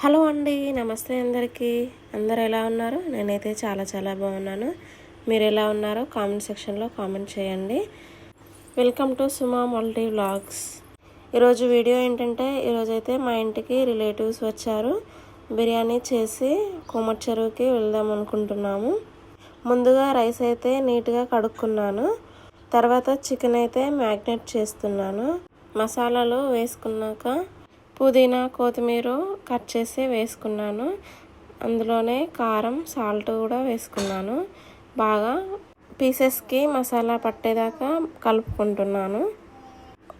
Hello అండి, నమస్తే అందరికీ. అందరు ఎలా ఉన్నారు? నేనైతే చాలా బాగున్నాను. మీరు ఎలా ఉన్నారో కామెంట్ సెక్షన్లో కామెంట్ చేయండి. Welcome to Suma multi vlogs. ఈరోజు వీడియో ఏంటంటే, ఈరోజైతే మా ఇంటికి రిలేటివ్స్ వచ్చారు. బిర్యానీ చేసి కోమటి చెరువుకి వెళ్దాం అనుకుంటున్నాము. ముందుగా రైస్ అయితే నీట్గా కడుక్కున్నాను. తర్వాత చికెన్ అయితే మ్యాగ్నేట్ చేస్తున్నాను. మసాలాలు వేసుకున్నాక పుదీనా కొత్తిమీర కట్ చేసి వేసుకున్నాను. అందులోనే కారం సాల్ట్ కూడా వేసుకున్నాను. బాగా పీసెస్కి మసాలా పట్టేదాకా కలుపుకుంటున్నాను.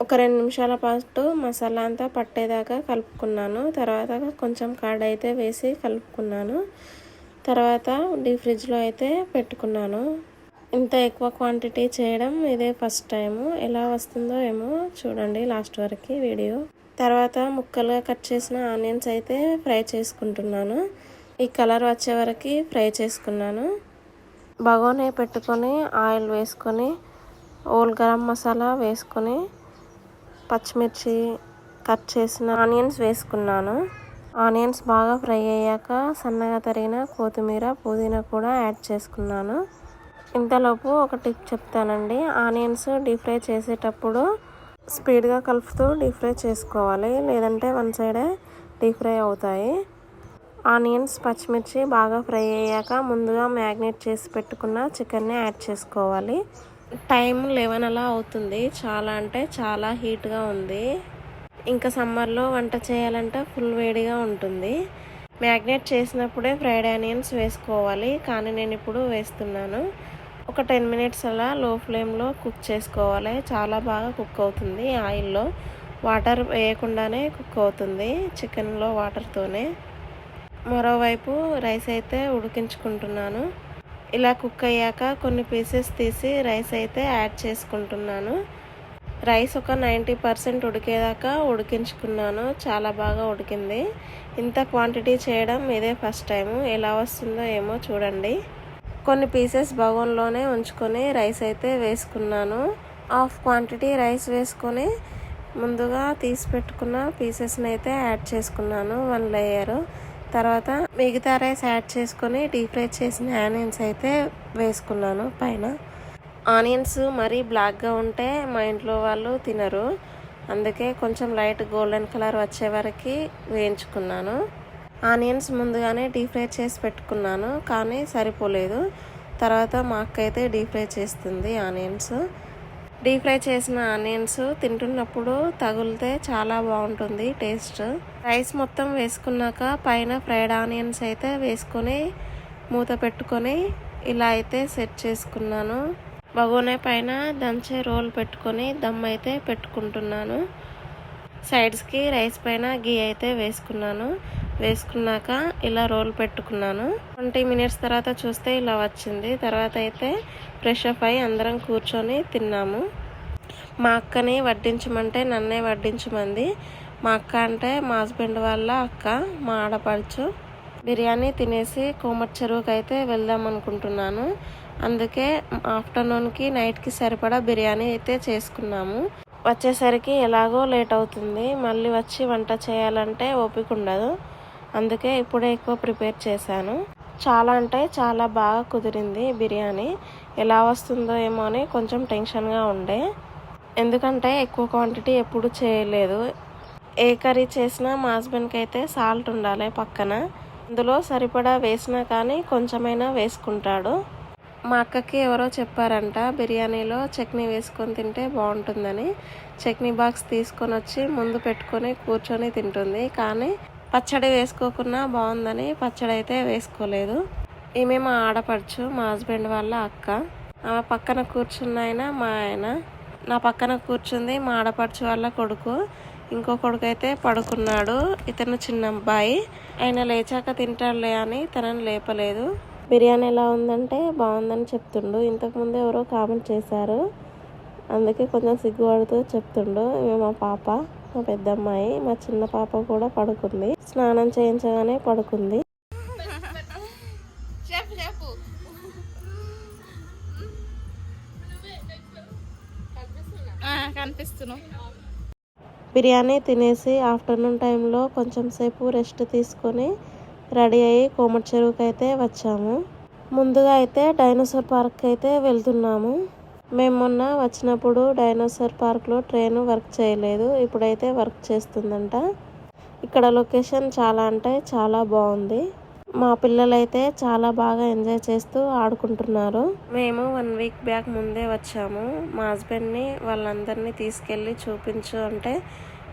ఒక 2 నిమిషాల పాటు మసాలా అంతా పట్టేదాకా కలుపుకున్నాను. తర్వాత కొంచెం కర్డ్ అయితే వేసి కలుపుకున్నాను. తర్వాత డీప్ ఫ్రిడ్జ్లో అయితే పెట్టుకున్నాను. ఇంత ఎక్కువ క్వాంటిటీ చేయడం ఇదే ఫస్ట్ టైము. ఎలా వస్తుందో ఏమో చూడండి లాస్ట్ వరకు వీడియో. తర్వాత ముక్కలుగా కట్ చేసిన ఆనియన్స్ అయితే ఫ్రై చేసుకుంటున్నాను. ఈ కలర్ వచ్చే వరకు ఫ్రై చేసుకున్నాను. బగోనీ పెట్టుకొని ఆయిల్ వేసుకొని ఓల్ గరం మసాలా వేసుకొని పచ్చిమిర్చి కట్ చేసిన ఆనియన్స్ వేసుకున్నాను. ఆనియన్స్ బాగా ఫ్రై అయ్యాక సన్నగా తరిగిన కొత్తిమీర పుదీనా కూడా యాడ్ చేసుకున్నాను. ఇంతలోపు ఒక టిప్ చెప్తానండి. ఆనియన్స్ డీప్ ఫ్రై చేసేటప్పుడు స్పీడ్గా కలుపుతూ డీప్ ఫ్రై చేసుకోవాలి, లేదంటే వన్ సైడే డీప్ ఫ్రై అవుతాయి. ఆనియన్స్ పచ్చిమిర్చి బాగా ఫ్రై అయ్యాక ముందుగా మ్యాగ్నేట్ చేసి పెట్టుకున్న చికెన్ని యాడ్ చేసుకోవాలి. టైం 11 అలా అవుతుంది. చాలా అంటే చాలా హీట్గా ఉంది. ఇంకా సమ్మర్లో వంట చేయాలంటే ఫుల్ వేడిగా ఉంటుంది. మ్యాగ్నేట్ చేసినప్పుడే ఫ్రైడ్ ఆనియన్స్ వేసుకోవాలి, కానీ నేను ఇప్పుడు వేస్తున్నాను. ఒక 10 మినిట్స్ అలా లో ఫ్లేమ్లో కుక్ చేసుకోవాలి. చాలా బాగా కుక్ అవుతుంది. ఆయిల్లో వాటర్ వేయకుండానే కుక్ అవుతుంది, చికెన్లో వాటర్తోనే. మరోవైపు రైస్ అయితే ఉడికించుకుంటున్నాను. ఇలా కుక్ అయ్యాక కొన్ని పీసెస్ తీసి రైస్ అయితే యాడ్ చేసుకుంటున్నాను. రైస్ ఒక 90% ఉడికేదాకా ఉడికించుకున్నాను. చాలా బాగా ఉడికింది. ఇంత క్వాంటిటీ చేయడం ఇదే ఫస్ట్ టైము. ఎలా వస్తుందో ఏమో చూడండి. కొన్ని పీసెస్ బగోన్లోనే ఉంచుకొని రైస్ అయితే వేసుకున్నాను. హాఫ్ క్వాంటిటీ రైస్ వేసుకొని ముందుగా తీసి పెట్టుకున్న పీసెస్ని అయితే యాడ్ చేసుకున్నాను, 1 లేయర్. తర్వాత మిగతా రైస్ యాడ్ చేసుకొని డీప్ ఫ్రై చేసిన ఆనియన్స్ అయితే వేసుకున్నాను పైన. ఆనియన్స్ మరీ బ్లాక్గా ఉంటే మా ఇంట్లో వాళ్ళు తినరు, అందుకే కొంచెం లైట్ గోల్డెన్ కలర్ వచ్చే వరకు వేయించుకున్నాను. ఆనియన్స్ ముందుగానే డీప్ ఫ్రై చేసి పెట్టుకున్నాను, కానీ సరిపోలేదు. తర్వాత మా అక్క అయితే డీప్ ఫ్రై చేస్తుంది ఆనియన్స్. డీప్ ఫ్రై చేసిన ఆనియన్స్ తింటున్నప్పుడు తగిలితే చాలా బాగుంటుంది టేస్ట్. రైస్ మొత్తం వేసుకున్నాక పైన ఫ్రైడ్ ఆనియన్స్ అయితే వేసుకొని మూత పెట్టుకొని ఇలా అయితే సెట్ చేసుకున్నాను. బగోనే పైన దంచే రోల్ పెట్టుకొని దమ్ అయితే పెట్టుకుంటున్నాను. సైడ్స్కి రైస్ పైన గీ అయితే వేసుకున్నాక ఇలా రోల్ పెట్టుకున్నాను. 20 మినిట్స్ తర్వాత చూస్తే ఇలా వచ్చింది. తర్వాత అయితే ఫ్రెష్ అప్ అయ్యి అందరం కూర్చొని తిన్నాము. మా అక్కని వడ్డించమంటే నన్నే వడ్డించమంది. మా అక్క అంటే మా హస్బెండ్ వాళ్ళ అక్క, మా ఆడపడుచు. బిర్యానీ తినేసి కోమటి చెరువుకి అయితే వెళ్దాం అనుకుంటున్నాను. అందుకే ఆఫ్టర్నూన్కి నైట్కి సరిపడా బిర్యానీ అయితే చేసుకున్నాము. వచ్చేసరికి ఎలాగో లేట్ అవుతుంది. మళ్ళీ వచ్చి వంట చేయాలంటే ఓపిక ఉండదు. అందుకే ఇప్పుడే ఎక్కువ ప్రిపేర్ చేశాను. చాలా అంటే చాలా బాగా కుదిరింది బిర్యానీ. ఎలా వస్తుందో ఏమో అని కొంచెం టెన్షన్గా ఉండే, ఎందుకంటే ఎక్కువ క్వాంటిటీ ఎప్పుడు చేయలేదు. ఏ కర్రీ చేసినా మా హస్బెండ్కి అయితే సాల్ట్ ఉండాలి పక్కన. అందులో సరిపడా వేసినా కానీ కొంచెమైనా వేసుకుంటాడు. మా అక్కకి ఎవరో చెప్పారంట బిర్యానీలో చట్నీ వేసుకొని తింటే బాగుంటుందని. చట్నీ బాక్స్ తీసుకొని వచ్చి ముందు పెట్టుకొని కూర్చొని తింటుంది, కానీ పచ్చడి వేసుకోకున్నా బాగుందని పచ్చడి అయితే వేసుకోలేదు. ఈమె మా ఆడపడుచు, మా హస్బెండ్ వాళ్ళ అక్క. ఆమె పక్కన కూర్చున్న ఆయన మా ఆయన. నా పక్కన కూర్చుంది మా ఆడపడుచు వాళ్ళ కొడుకు. ఇంకో కొడుకు అయితే పడుకున్నాడు. ఇతను చిన్న అబ్బాయి. ఆయన లేచాక తింటాడులే అని తనని లేపలేదు. బిర్యానీ ఎలా ఉందంటే బాగుందని చెప్తుండు. ఇంతకుముందు ఎవరో కామెంట్ చేశారు, అందుకే కొంచెం సిగ్గుపడుతూ చెప్తుండు. ఇవి మా పాప, మా పెద్దమ్మాయి. మా చిన్న పాప కూడా పడుకుంది. స్నానం చేయించగానే పడుకుంది. బిర్యానీ తినేసి ఆఫ్టర్నూన్ టైంలో కొంచెం సేపు రెస్ట్ తీసుకొని రెడీ అయ్యి కోమటి చెరువుకి అయితే వచ్చాము. ముందుగా అయితే డైనోసార్ పార్క్ అయితే వెళ్తున్నాము. మేము మొన్న వచ్చినప్పుడు డైనోసార్ పార్క్లో ట్రైన్ వర్క్ చేయలేదు, ఇప్పుడైతే వర్క్ చేస్తుందంట. ఇక్కడ లొకేషన్ చాలా అంటే చాలా బాగుంది. మా పిల్లలైతే చాలా బాగా ఎంజాయ్ చేస్తూ ఆడుకుంటున్నారు. మేము 1 వీక్ బ్యాక్ ముందే వచ్చాము. మా హస్బెండ్ని వాళ్ళందరినీ తీసుకెళ్ళి చూపించు అంటే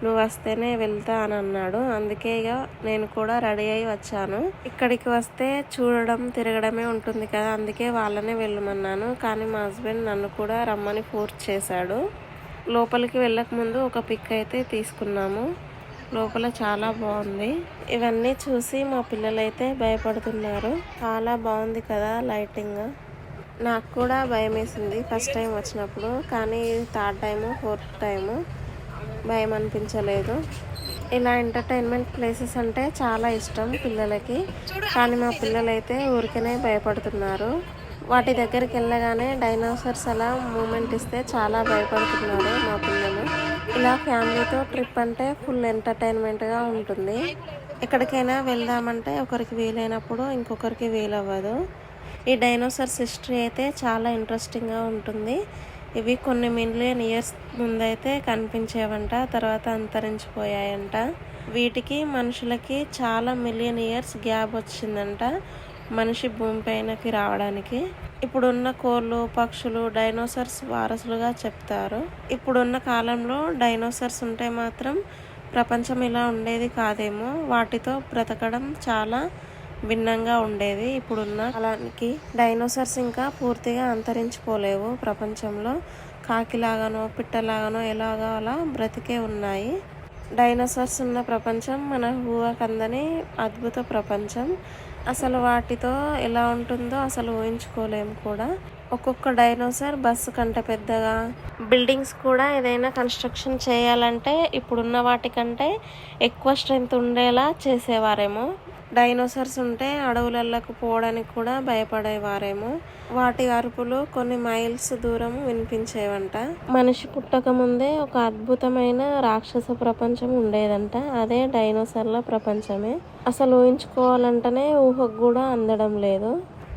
నువ్వు వస్తేనే వెళ్తా అని అన్నాడు. అందుకే ఇక నేను కూడా రెడీ అయ్యి వచ్చాను. ఇక్కడికి వస్తే చూడడం తిరగడమే ఉంటుంది కదా, అందుకే వాళ్ళనే వెళ్ళమన్నాను. కానీ మా హస్బెండ్ నన్ను కూడా రమ్మని ఫోర్స్ చేశాడు. లోపలికి వెళ్ళక ముందు ఒక పిక్ అయితే తీసుకున్నాము. లోపల చాలా బాగుంది. ఇవన్నీ చూసి మా పిల్లలైతే భయపడుతున్నారు. చాలా బాగుంది కదా లైటింగ్. నాకు కూడా భయం వేసింది ఫస్ట్ టైం వచ్చినప్పుడు, కానీ థర్డ్ టైము 4th టైము భయం అనిపించలేదు. ఇలా ఎంటర్టైన్మెంట్ ప్లేసెస్ అంటే చాలా ఇష్టం పిల్లలకి, కానీ మా పిల్లలైతే ఊరికనే భయపడుతున్నారు. వాటి దగ్గరికి వెళ్ళగానే డైనోసార్స్ అలా మూమెంట్ ఇస్తే చాలా భయపడుతున్నారు మా పిల్లలు. ఇలా ఫ్యామిలీతో ట్రిప్ అంటే ఫుల్ ఎంటర్టైన్మెంట్గా ఉంటుంది. ఎక్కడికైనా వెళ్దామంటే ఒకరికి వీలైనప్పుడు ఇంకొకరికి వీలవ్వదు. ఈ డైనోసార్స్ హిస్టరీ అయితే చాలా ఇంట్రెస్టింగ్గా ఉంటుంది. ఇవి కొన్ని మిలియన్ ఇయర్స్ ముందైతే కనిపించేవంట, తర్వాత అంతరించిపోయాయంట. వీటికి మనుషులకి చాలా మిలియన్ ఇయర్స్ గ్యాప్ వచ్చిందంట మనిషి భూమిపైనకి రావడానికి. ఇప్పుడున్న కోళ్ళు, పక్షులు డైనోసార్స్ వారసులుగా చెప్తారు. ఇప్పుడున్న కాలంలో డైనోసార్స్ ఉంటే మాత్రం ప్రపంచం ఇలా ఉండేది కాదేమో. వాటితో బ్రతకడం చాలా భిన్నంగా ఉండేది. ఇప్పుడున్న కాలానికి డైనోసార్స్ ఇంకా పూర్తిగా అంతరించిపోలేవు. ప్రపంచంలో కాకిలాగానో పిట్టలాగానో ఎలాగో అలా బ్రతికే ఉన్నాయి. డైనోసార్స్ ఉన్న ప్రపంచం మన ఊహకందని అద్భుత ప్రపంచం. అసలు వాటితో ఎలా ఉంటుందో అసలు ఊహించుకోలేము కూడా. ఒక్కొక్క డైనోసార్ బస్సు కంటే పెద్దగా, బిల్డింగ్స్ కూడా ఏదైనా కన్స్ట్రక్షన్ చేయాలంటే ఇప్పుడున్న వాటికంటే ఎక్కువ స్ట్రెంగ్త్ ఉండేలా చేసేవారేమో. డైనోసార్స్ ఉంటే అడవులకు పోవడానికి కూడా భయపడేవారేమో. వాటి అరుపులు కొన్ని మైల్స్ దూరం వినిపించేవంట. మనిషి పుట్టక ముందే ఒక అద్భుతమైన రాక్షస ప్రపంచం ఉండేదంట, అదే డైనోసార్ల ప్రపంచమే. అసలు ఊహించుకోవాలంటేనే ఊహకు కూడా అందడం లేదు.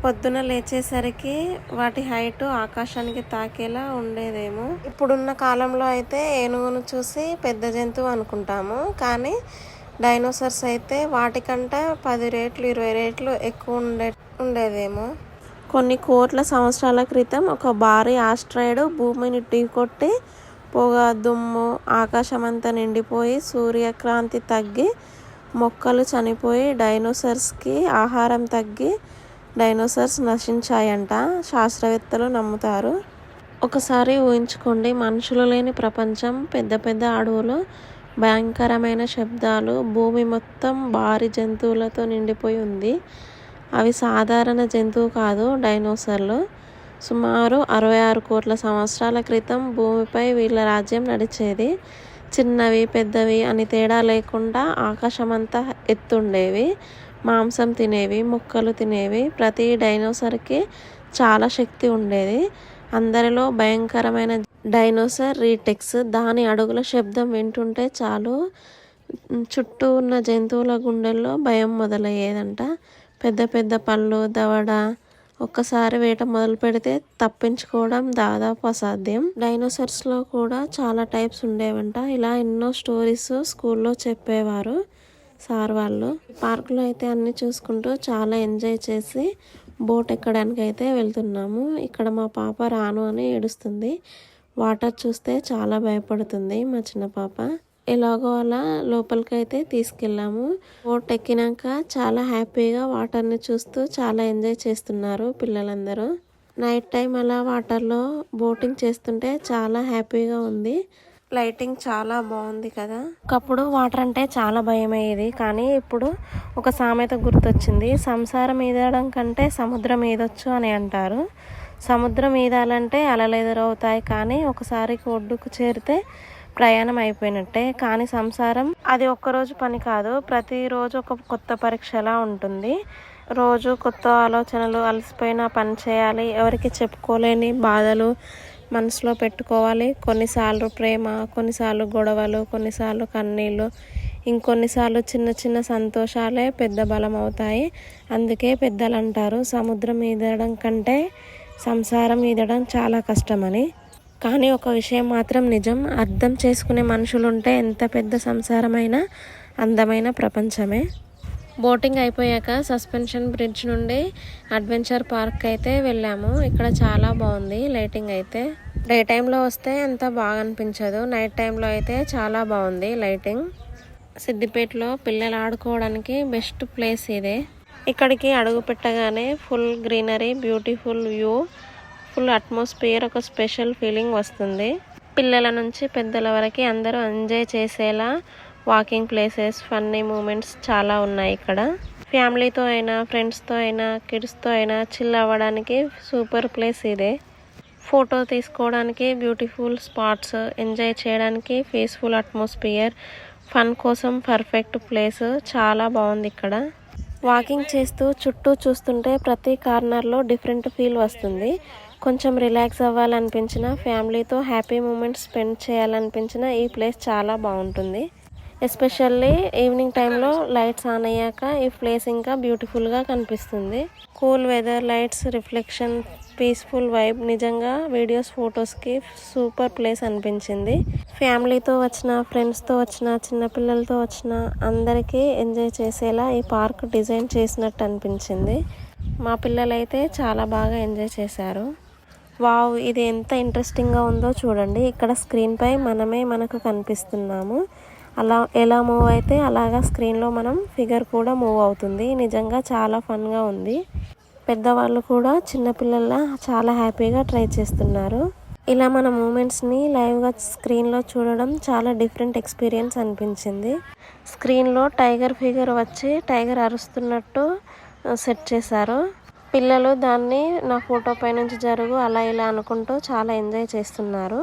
పొద్దున లేచేసరికి వాటి హైట్ ఆకాశానికి తాకేలా ఉండేదేమో. ఇప్పుడున్న కాలంలో అయితే ఏనుగును చూసి పెద్ద జంతువు అనుకుంటాము, కానీ డైనోసార్స్ అయితే వాటికంటే 10 రెట్లు 20 రెట్లు ఎక్కువ ఉండేదేమో. కొన్ని కోట్ల సంవత్సరాల క్రితం ఒక భారీ ఆస్ట్రాయిడ్ భూమిని ఢీకొట్టి పొగ, దుమ్ము, ఆకాశమంతా నిండిపోయి సూర్యకాంతి తగ్గి మొక్కలు చనిపోయి డైనోసార్స్కి ఆహారం తగ్గి డైనోసార్స్ నశించాయంట శాస్త్రవేత్తలు నమ్ముతారు. ఒకసారి ఊహించుకోండి, మనుషులు లేని ప్రపంచం, పెద్ద పెద్ద అడవులు, భయంకరమైన శబ్దాలు, భూమి మొత్తం భారీ జంతువులతో నిండిపోయి ఉంది. అవి సాధారణ జంతువు కాదు, డైనోసార్లు. సుమారు 66 కోట్ల సంవత్సరాల క్రితం భూమిపై వీళ్ళ రాజ్యం నడిచేది. చిన్నవి పెద్దవి అని తేడా లేకుండా ఆకాశమంతా ఎత్తుండేవి. మాంసం తినేవి, మొక్కలు తినేవి. ప్రతి డైనోసార్కి చాలా శక్తి ఉండేది. అందరిలో భయంకరమైన డైనోసార్ రీటెక్స్. దాని అడుగుల శబ్దం వింటుంటే చాలు చుట్టూ ఉన్న జంతువుల గుండెల్లో భయం మొదలయ్యేదంట. పెద్ద పెద్ద పళ్ళు, దవడ. ఒక్కసారి వేట మొదలు పెడితే తప్పించుకోవడం దాదాపు అసాధ్యం. డైనోసార్స్లో కూడా చాలా టైప్స్ ఉండేవంట. ఇలా ఎన్నో స్టోరీస్ స్కూల్లో చెప్పేవారు సార్ వాళ్ళు. పార్కులో అయితే అన్నీ చూసుకుంటూ చాలా ఎంజాయ్ చేసి బోట్ ఎక్కడానికి అయితే వెళ్తున్నాము. ఇక్కడ మా పాప రాను అని ఏడుస్తుంది. వాటర్ చూస్తే చాలా భయపడుతుంది మా చిన్న పాప. ఎలాగో అలా లోపలికి అయితే తీసుకెళ్ళాము. బోట్ ఎక్కినాక చాలా హ్యాపీగా వాటర్ని చూస్తూ చాలా ఎంజాయ్ చేస్తున్నారు పిల్లలందరూ. నైట్ టైం అలా వాటర్లో బోటింగ్ చేస్తుంటే చాలా హ్యాపీగా ఉంది. లైటింగ్ చాలా బాగుంది కదా. ఒకప్పుడు వాటర్ అంటే చాలా భయం అయ్యేది, కానీ ఇప్పుడు ఒక సామెత గుర్తొచ్చింది. సంసారం ఈదడం కంటే సముద్రం ఈదొచ్చు అని అంటారు. సముద్రం ఈదాలంటే అలలు ఎదురవుతాయి, కానీ ఒకసారి ఒడ్డుకు చేరితే ప్రయాణం అయిపోయినట్టే. కానీ సంసారం అది ఒక్కరోజు పని కాదు, ప్రతిరోజు ఒక కొత్త పరీక్షలా ఉంటుంది. రోజు కొత్త ఆలోచనలు, అలసిపోయినా పని చేయాలి, ఎవరికి చెప్పుకోలేని బాధలు, మనసులో పెట్టుకోవాలి. కొన్నిసార్లు ప్రేమ, కొన్నిసార్లు గొడవలు, కొన్నిసార్లు కన్నీళ్ళు, ఇంకొన్నిసార్లు చిన్న చిన్న సంతోషాలే పెద్ద బలం అవుతాయి. అందుకే పెద్దలు అంటారు, సముద్రం ఈదడం కంటే సంసారం ఈదడం చాలా కష్టమని. కానీ ఒక విషయం మాత్రం నిజం, అర్థం చేసుకునే మనుషులుంటే ఎంత పెద్ద సంసారమైనా అందమైన ప్రపంచమే. బోటింగ్ అయిపోయాక సస్పెన్షన్ బ్రిడ్జ్ నుండి అడ్వెంచర్ పార్క్ అయితే వెళ్ళాము. ఇక్కడ చాలా బాగుంది లైటింగ్ అయితే. డే టైంలో వస్తే అంత బాగా అనిపించదు, నైట్ టైంలో అయితే చాలా బాగుంది లైటింగ్. సిద్దిపేటలో పిల్లలు ఆడుకోవడానికి బెస్ట్ ప్లేస్ ఇదే. ఇక్కడికి అడుగు పెట్టగానే full greenery, beautiful view, full atmosphere, ఒక స్పెషల్ ఫీలింగ్ వస్తుంది. పిల్లల నుంచి పెద్దల వరకు అందరూ ఎంజాయ్ చేసేలా వాకింగ్ ప్లేసెస్, ఫన్నీ మూమెంట్స్ చాలా ఉన్నాయి ఇక్కడ. ఫ్యామిలీతో అయినా, ఫ్రెండ్స్తో అయినా, కిడ్స్తో అయినా చిల్ అవ్వడానికి సూపర్ ప్లేస్ ఇదే. ఫోటో తీసుకోవడానికి బ్యూటిఫుల్ స్పాట్స్, ఎంజాయ్ చేయడానికి పీస్ఫుల్ అట్మాస్ఫియర్, ఫన్ కోసం పర్ఫెక్ట్ ప్లేస్. చాలా బాగుంది ఇక్కడ. వాకింగ్ చేస్తూ చుట్టూ చూస్తుంటే ప్రతి కార్నర్లో డిఫరెంట్ ఫీల్ వస్తుంది. కొంచెం రిలాక్స్ అవ్వాలనిపించిన, ఫ్యామిలీతో హ్యాపీ మూమెంట్స్ స్పెండ్ చేయాలనిపించిన ఈ ప్లేస్ చాలా బాగుంటుంది. ఎస్పెషల్లీ ఈవినింగ్ టైంలో లైట్స్ ఆన్ అయ్యాక ఈ ప్లేస్ ఇంకా బ్యూటిఫుల్గా కనిపిస్తుంది. Cool weather, lights, reflection, peaceful vibe, నిజంగా వీడియోస్, ఫొటోస్కి సూపర్ ప్లేస్ అనిపించింది. ఫ్యామిలీతో వచ్చిన, ఫ్రెండ్స్తో వచ్చిన, చిన్నపిల్లలతో వచ్చిన అందరికీ ఎంజాయ్ చేసేలా ఈ పార్క్ డిజైన్ చేసినట్టు అనిపించింది. మా పిల్లలైతే చాలా బాగా ఎంజాయ్ చేశారు. వావ్, ఇది ఎంత ఇంట్రెస్టింగ్గా ఉందో చూడండి. ఇక్కడ స్క్రీన్పై మనమే మనకు కనిపిస్తున్నాము. అలా ఎలా మూవ్ అయితే అలాగా స్క్రీన్లో మనం ఫిగర్ కూడా మూవ్ అవుతుంది. నిజంగా చాలా ఫన్గా ఉంది. పెద్దవాళ్ళు కూడా చిన్నపిల్లల్లా చాలా హ్యాపీగా ట్రై చేస్తున్నారు. ఇలా మన మూమెంట్స్ని లైవ్గా స్క్రీన్లో చూడడం చాలా డిఫరెంట్ ఎక్స్పీరియన్స్ అనిపించింది. స్క్రీన్లో టైగర్ ఫిగర్ వచ్చి టైగర్ అరుస్తున్నట్టు సెట్ చేశారు. పిల్లలు దాన్ని నా ఫోటో పైనుంచి జరుగు అలా ఇలా అనుకుంటూ చాలా ఎంజాయ్ చేస్తున్నారు.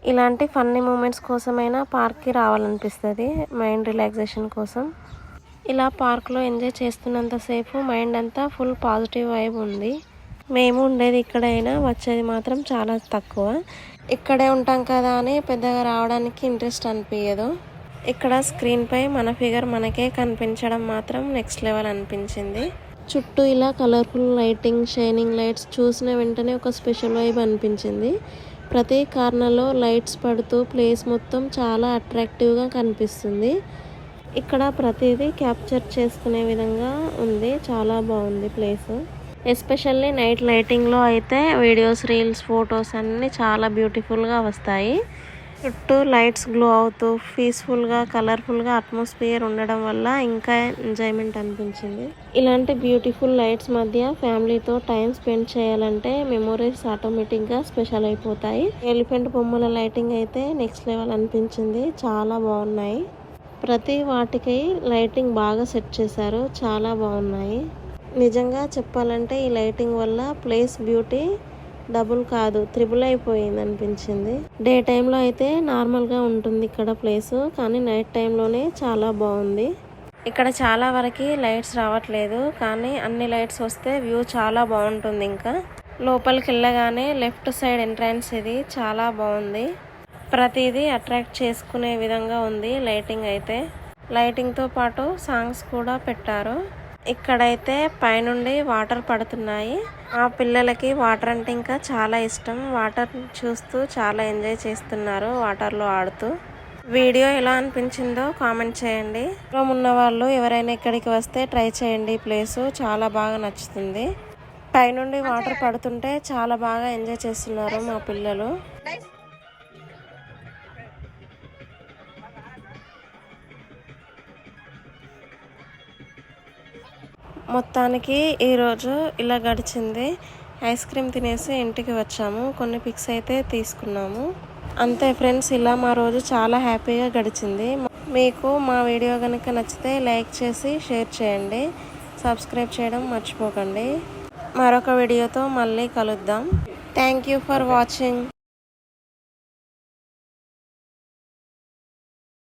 ఇలాంటి ఫన్నీ మూమెంట్స్ కోసమైనా పార్క్కి రావాలనిపిస్తుంది, మైండ్ రిలాక్సేషన్ కోసం. ఇలా పార్క్లో ఎంజాయ్ చేస్తున్నంతసేపు మైండ్ అంతా ఫుల్ పాజిటివ్ వైబ్ ఉంది. మేము ఉండేది ఇక్కడైనా వచ్చేది మాత్రం చాలా తక్కువ. ఇక్కడే ఉంటాం కదా అని పెద్దగా రావడానికి ఇంట్రెస్ట్ అనిపించదు. ఇక్కడ స్క్రీన్పై మన ఫిగర్ మనకే కనిపించడం మాత్రం నెక్స్ట్ లెవెల్ అనిపించింది. చుట్టూ ఇలా కలర్ఫుల్ లైటింగ్, షైనింగ్ లైట్స్ చూసిన వెంటనే ఒక స్పెషల్ వైబ్ అనిపించింది. ప్రతి కార్నర్లో లైట్స్ పడుతూ ప్లేస్ మొత్తం చాలా అట్రాక్టివ్గా కనిపిస్తుంది. ఇక్కడ ప్రతిదీ క్యాప్చర్ చేసుకునే విధంగా ఉంది. చాలా బాగుంది ప్లేస్. ఎస్పెషల్లీ నైట్ లైటింగ్లో అయితే వీడియోస్, రీల్స్, ఫొటోస్ అన్నీ చాలా బ్యూటిఫుల్గా వస్తాయి. చుట్టూ లైట్స్ గ్లో అవుతూ పీస్ఫుల్గా, కలర్ఫుల్గా అట్మాస్ఫియర్ ఉండడం వల్ల ఇంకా ఎంజాయ్మెంట్ అనిపించింది. ఇలాంటి బ్యూటిఫుల్ లైట్స్ మధ్య ఫ్యామిలీతో టైం స్పెండ్ చేయాలంటే మెమొరీస్ ఆటోమేటిక్గా స్పెషల్ అయిపోతాయి. ఎలిఫెంట్ బొమ్మల లైటింగ్ అయితే నెక్స్ట్ లెవెల్ అనిపించింది. చాలా బాగున్నాయి. ప్రతి వాటికి లైటింగ్ బాగా సెట్ చేశారు. చాలా బాగున్నాయి. నిజంగా చెప్పాలంటే ఈ లైటింగ్ వల్ల ప్లేస్ బ్యూటీ డబుల్ కాదు, త్రిబుల్ అయిపోయింది అనిపించింది. డే టైంలో అయితే నార్మల్గా ఉంటుంది ఇక్కడ ప్లేసు, కానీ నైట్ టైంలోనే చాలా బాగుంది. ఇక్కడ చాలా వరకు లైట్స్ రావట్లేదు, కానీ అన్ని లైట్స్ వస్తే వ్యూ చాలా బాగుంటుంది. ఇంకా లోపలికి వెళ్ళగానే లెఫ్ట్ సైడ్ ఎంట్రన్స్ ఇది చాలా బాగుంది. ప్రతిదీ అట్రాక్ట్ చేసుకునే విధంగా ఉంది లైటింగ్ అయితే. లైటింగ్తో పాటు సాంగ్స్ కూడా పెట్టారు. ఇక్కడైతే పైనుండి వాటర్ పడుతున్నాయి. ఆ పిల్లలకి వాటర్ అంటే ఇంకా చాలా ఇష్టం. వాటర్ చూస్తూ చాలా ఎంజాయ్ చేస్తున్నారు వాటర్లో ఆడుతూ. వీడియో ఎలా అనిపించిందో కామెంట్ చేయండి. ఉన్న వాళ్ళు ఎవరైనా ఇక్కడికి వస్తే ట్రై చేయండి. ప్లేసు చాలా బాగా నచ్చుతుంది. పైనుండి వాటర్ పడుతుంటే చాలా బాగా ఎంజాయ్ చేస్తున్నారు మా పిల్లలు. మొత్తానికి ఈరోజు ఇలా గడిచింది. ఐస్ క్రీమ్ తినేసి ఇంటికి వచ్చాము. కొన్ని పిక్స్ అయితే తీసుకున్నాము. అంతే ఫ్రెండ్స్, ఇలా మా రోజు చాలా హ్యాపీగా గడిచింది. మీకు మా వీడియో కనుక నచ్చితే లైక్ చేసి షేర్ చేయండి. సబ్స్క్రైబ్ చేయడం మర్చిపోకండి. మరొక వీడియోతో మళ్ళీ కలుద్దాం. Thank you for watching.